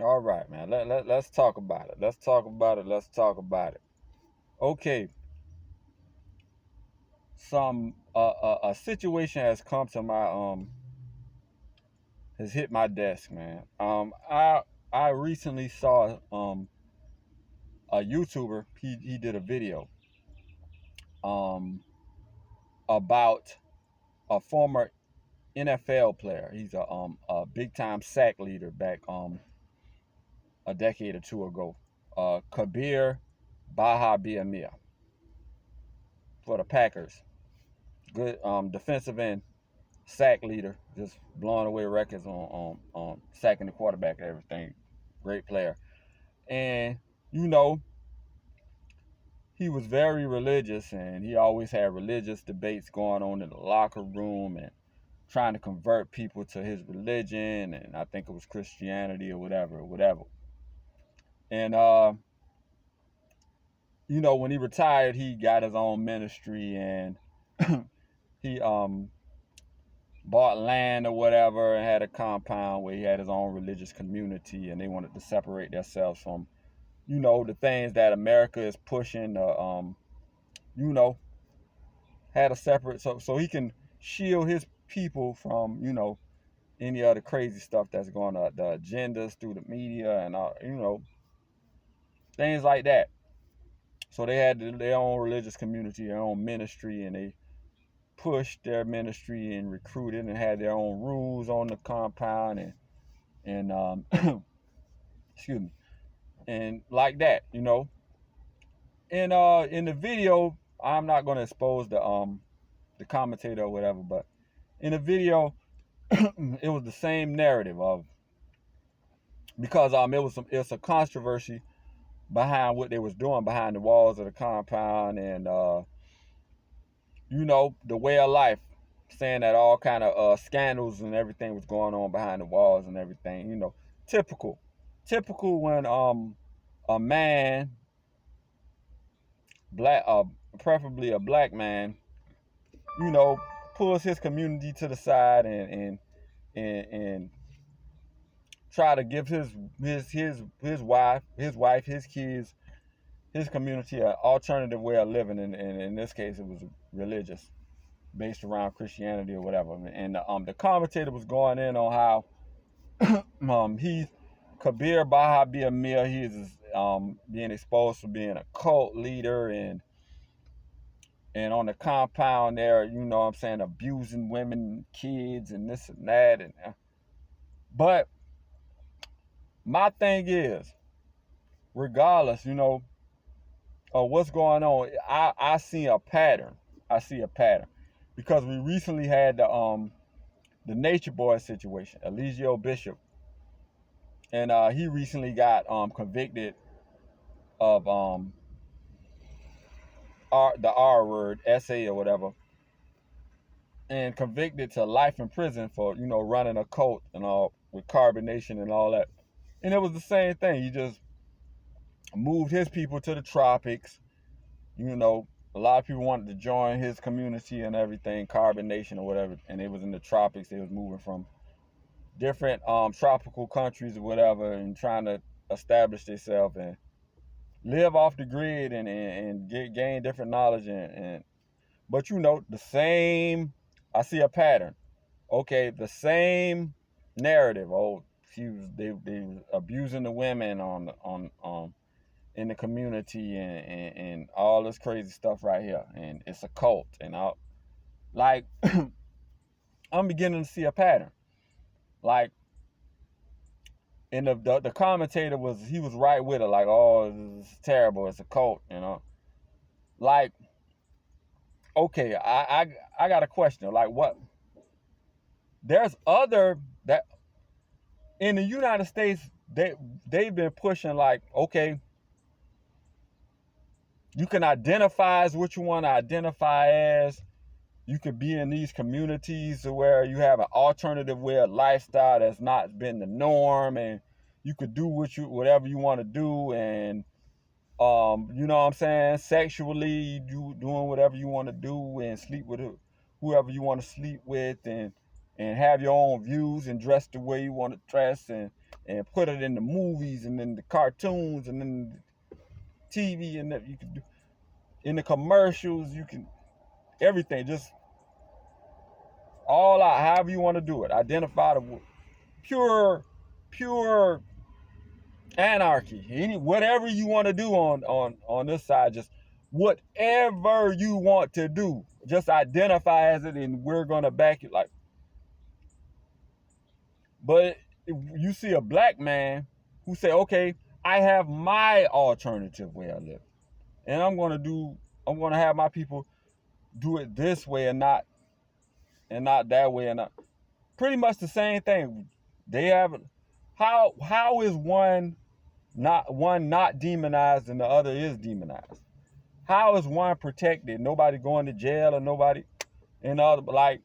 All right, man. Let's talk about it. Let's talk about it. Let's talk about it. Okay, a situation has come to my has hit my desk, man. I recently saw a YouTuber. He did a video um about a former NFL player. He's a big time sack leader back a decade or two ago. Kabir Baha for the Packers. Good defensive end, sack leader, just blowing away records on sacking the quarterback and everything. Great player. And you know, he was very religious, and he always had religious debates going on in the locker room and trying to convert people to his religion, and I think it was Christianity or whatever. And when he retired, he got his own ministry, and he bought land or whatever and had a compound where he had his own religious community, and they wanted to separate themselves from the things that America is pushing. You know, had a separate so he can shield his people from any other crazy stuff that's going on, the agendas through the media and things like that. So they had their own religious community, their own ministry, and they pushed their ministry and recruited and had their own rules on the compound and excuse me, and like that, And in the video, I'm not going to expose the commentator or whatever, but in the video, it was the same narrative of because it's a controversy behind what they was doing behind the walls of the compound, and the way of life, saying that all kind of scandals and everything was going on behind the walls and everything. Typical, typical when a man, black, preferably a black man, you know, pulls his community to the side and try to give his wife, his kids, his community an alternative way of living. And in this case, it was religious, based around Christianity or whatever. And the commentator was going in on how he's Kabir Baha Amir. He is being exposed for being a cult leader and on the compound there, what I'm saying, abusing women, kids, and this and that. But my thing is, regardless, of what's going on, I see a pattern. I see a pattern because we recently had the Nature Boy situation, Eligio Bishop, and he recently got convicted of the R word, SA or whatever, and convicted to life in prison for running a cult and all with carbonation and all that. And it was the same thing. He just moved his people to the tropics. A lot of people wanted to join his community and everything, carbonation or whatever, and it was in the tropics. They was moving from different tropical countries or whatever and trying to establish themselves and live off the grid and gain different knowledge but the same. I see a pattern. Okay, the same narrative. Oh, they was abusing the women on in the community and all this crazy stuff right here, and it's a cult and all. Like I'm beginning to see a pattern. Like, and the commentator was right with it. Like, oh, it's terrible. It's a cult. Like, okay, I got a question. Like, what? There's other that in the United States they've been pushing, like, okay, you can identify as what you want to identify as. You could be in these communities where you have an alternative way of lifestyle that's not been the norm, and you could do whatever you want to do, and you know what I'm saying, sexually, you doing whatever you want to do and sleep with whoever you want to sleep with, and have your own views and dress the way you want to dress, and put it in the movies and in the cartoons and in the TV, and that you can do in the commercials, you can everything, just all out, however you want to do it. Identify the pure anarchy. Whatever you want to do on this side, just whatever you want to do, just identify as it, and we're gonna back it. Like, but if you see a black man who say, okay, I have my alternative way of living, and I'm gonna have my people do it this way and not that way, and not pretty much the same thing. They have how is one not demonized and the other is demonized? How is one protected? Nobody going to jail, or nobody and other, like,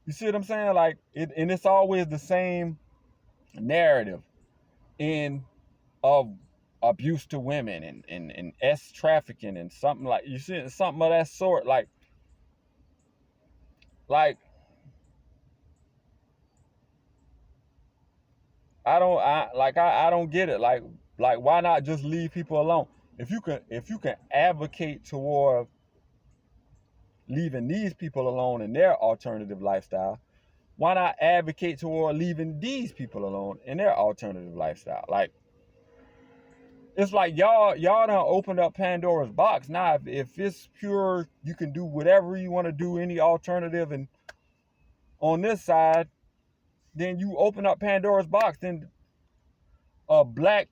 you see what I'm saying? Like and it's always the same narrative in of abuse to women and S trafficking and something, like, you see something of that sort, like I don't get it. Like why not just leave people alone? If you can advocate toward leaving these people alone in their alternative lifestyle, why not advocate toward leaving these people alone in their alternative lifestyle? Like, it's like y'all done opened up Pandora's box. Now, if it's pure, you can do whatever you want to do, any alternative, and on this side, then you open up Pandora's box. Then a black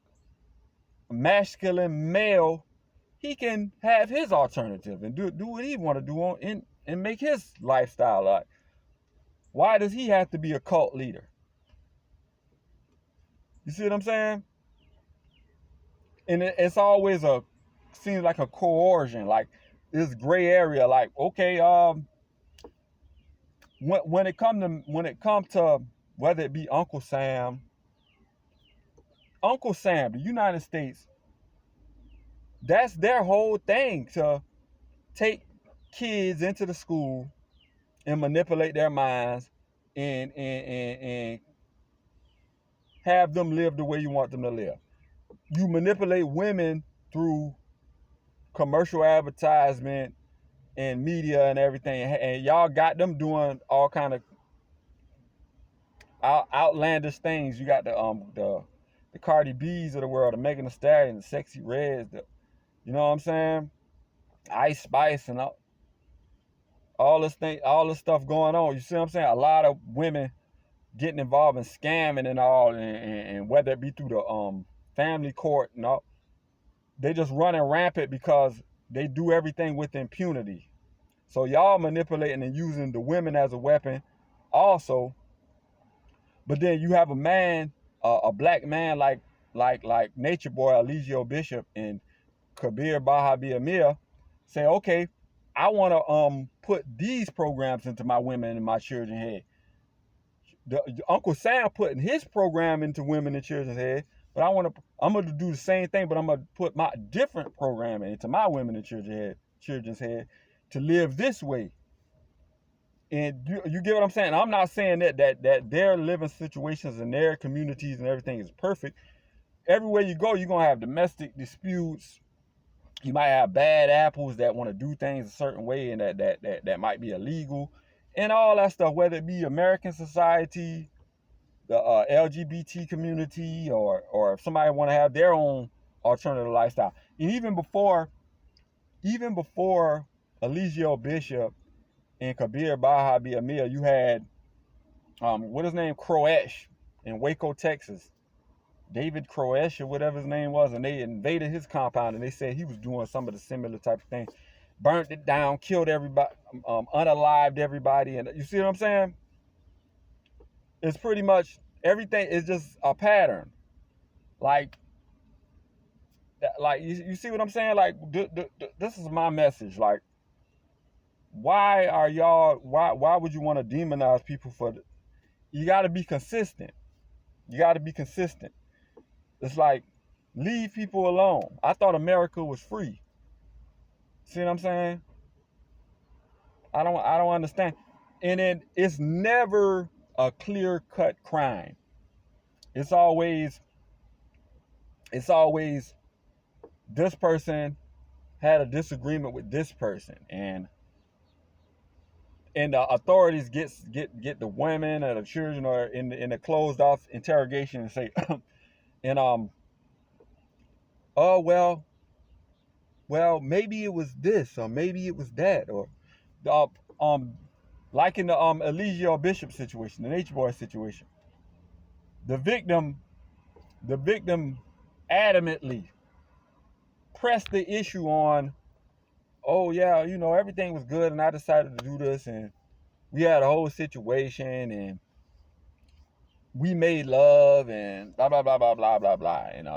masculine male, he can have his alternative and do what he want to do and make his lifestyle. Like, why does he have to be a cult leader? You see what I'm saying? And it's always seems like a coercion, like this gray area. Like, okay, when it comes to whether it be Uncle Sam, the United States, that's their whole thing, to take kids into the school and manipulate their minds and have them live the way you want them to live. You manipulate women through commercial advertisement and media and everything, and y'all got them doing all kind of outlandish things. You got the Cardi B's of the world, the Megan Thee Stallion, the Sexy Reds, you know what I'm saying, Ice Spice, and all this stuff going on. You see what I'm saying? A lot of women getting involved in scamming and all, and whether it be through the family court and all, they just running rampant because they do everything with impunity. So y'all manipulating and using the women as a weapon also. But then you have a man, a black man like Nature Boy, Eligio Bishop, and Kabir Baha Amir, say, okay, I want to put these programs into my women and my children's head. Uncle Sam putting his program into women and children's head, but I'm gonna do the same thing, but I'm gonna put my different programming into my women and children's head to live this way. And you get what I'm saying? I'm not saying that their living situations and their communities and everything is perfect. Everywhere you go, you're gonna have domestic disputes. You might have bad apples that want to do things a certain way, and that might be illegal, and all that stuff. Whether it be American society, the LGBT community, or if somebody want to have their own alternative lifestyle, and even before Eligio Bishop and Kabir Baha Amir, you had what his name, Croesh, in Waco, Texas. David Croesh, or whatever his name was, and they invaded his compound, and they said he was doing some of the similar type of thing. Burnt it down, killed everybody, unalived everybody, and you see what I'm saying? It's pretty much everything is just a pattern. Like you see what I'm saying? Like this is my message. Like, why would you want to demonize people for? You got to be consistent. It's like, leave people alone. I thought America was free. See what I'm saying? I don't understand. And then it's never a clear-cut crime. It's always this person had a disagreement with this person, and the authorities get the women or the children or in the closed off interrogation and say and oh well maybe it was this or maybe it was that, or uh, um like in the Eligio Bishop situation, the Nature Boy situation, the victim adamantly pressed the issue on, oh yeah, everything was good and I decided to do this, and we had a whole situation and we made love and blah blah blah blah blah blah blah. And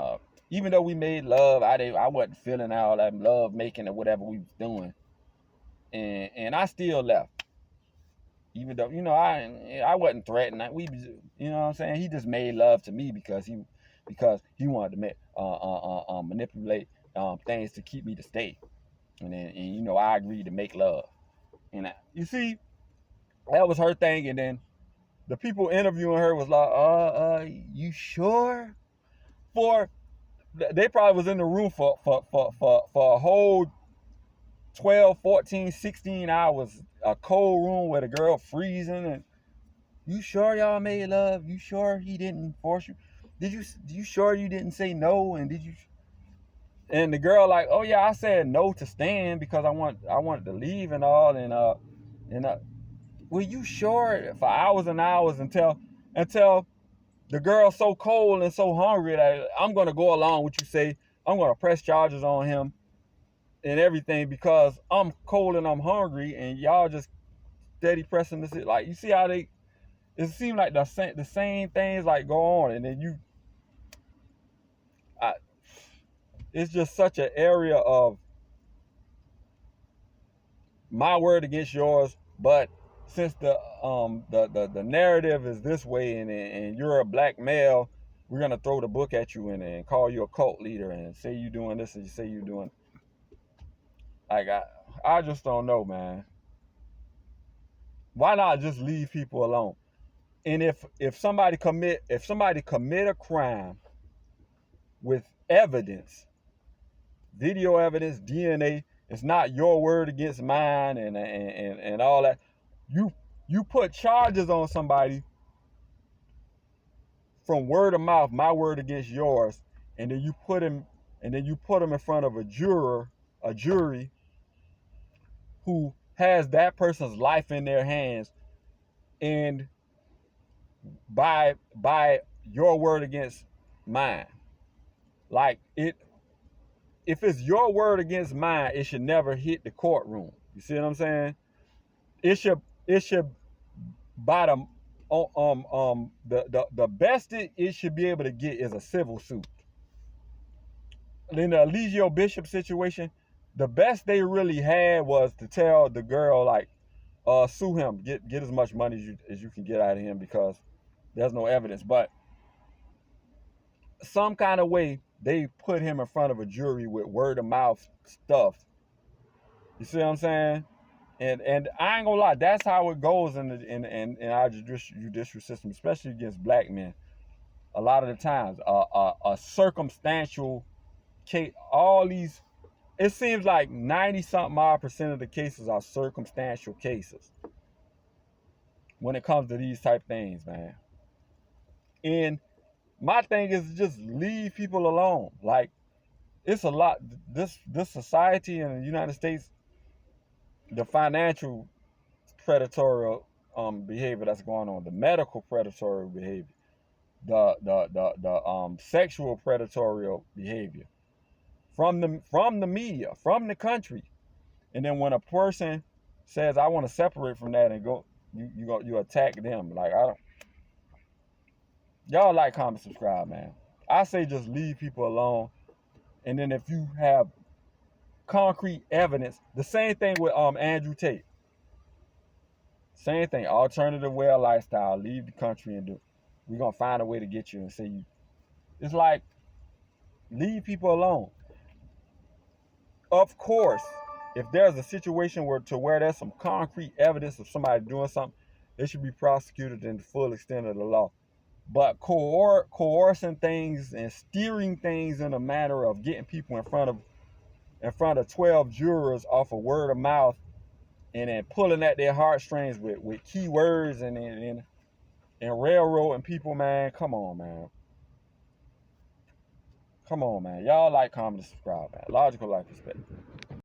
even though we made love, I wasn't feeling all that love making or whatever we was doing, and I still left. Even though I wasn't threatened. What I'm saying. He just made love to me because he wanted to manipulate things to keep me to stay, and I agreed to make love. And you see, that was her thing. And then the people interviewing her was like, you sure? They probably was in the room for a whole 12, 14, 16 hours, a cold room with a girl freezing, and you sure y'all made love? You sure he didn't force you? You sure you didn't say no? And did you? And the girl like, oh yeah, I said no to Stan because I wanted to leave and all, and were you sure? For hours and hours until the girl's so cold and so hungry that I'm gonna go along with you say, I'm gonna press charges on him and everything because I'm cold and I'm hungry, and y'all just steady pressing this. Like, you see how it seems like the same things like go on, and then it's just such an area of my word against yours. But since the narrative is this way, and you're a black male, we're gonna throw the book at you and call you a cult leader and say you doing this and you say you doing, like, I just don't know, man. Why not just leave people alone? And if somebody commit a crime with evidence, video evidence, DNA, it's not your word against mine and all that. You put charges on somebody from word of mouth, my word against yours, and then you put him in front of a jury who has that person's life in their hands, and by your word against mine. Like, if it's your word against mine, it should never hit the courtroom. You see what I'm saying? It should by the best it should be able to get is a civil suit. In the Eligio Bishop situation, the best they really had was to tell the girl, like, sue him, get as much money as you can get out of him because there's no evidence. But some kind of way they put him in front of a jury with word of mouth stuff. You see what I'm saying? And I ain't gonna lie, that's how it goes in our judicial system, especially against black men. A lot of the times, a circumstantial case. All these, it seems like 90-something odd percent of the cases are circumstantial cases when it comes to these type things, man. And my thing is just leave people alone. Like, it's a lot. This society in the United States, the financial predatory behavior that's going on, the medical predatory behavior, the sexual predatory behavior from the media, from the country. And then when a person says, I want to separate from that and go, you attack them. Like, I don't. Y'all like, comment, subscribe, man. I say just leave people alone. And then if you have concrete evidence, the same thing with Andrew Tate. Same thing, alternative way of lifestyle, leave the country and do. We're gonna find a way to get you and say you. It's like, leave people alone. Of course, if there's a situation where there's some concrete evidence of somebody doing something, they should be prosecuted in the full extent of the law. But coercing things and steering things in a manner of getting people in front of 12 jurors off of word of mouth, and then pulling at their heartstrings with keywords and railroading people, man. Come on, man. Come on, man. Y'all like, comment, and subscribe, man. Logical Life Perspective.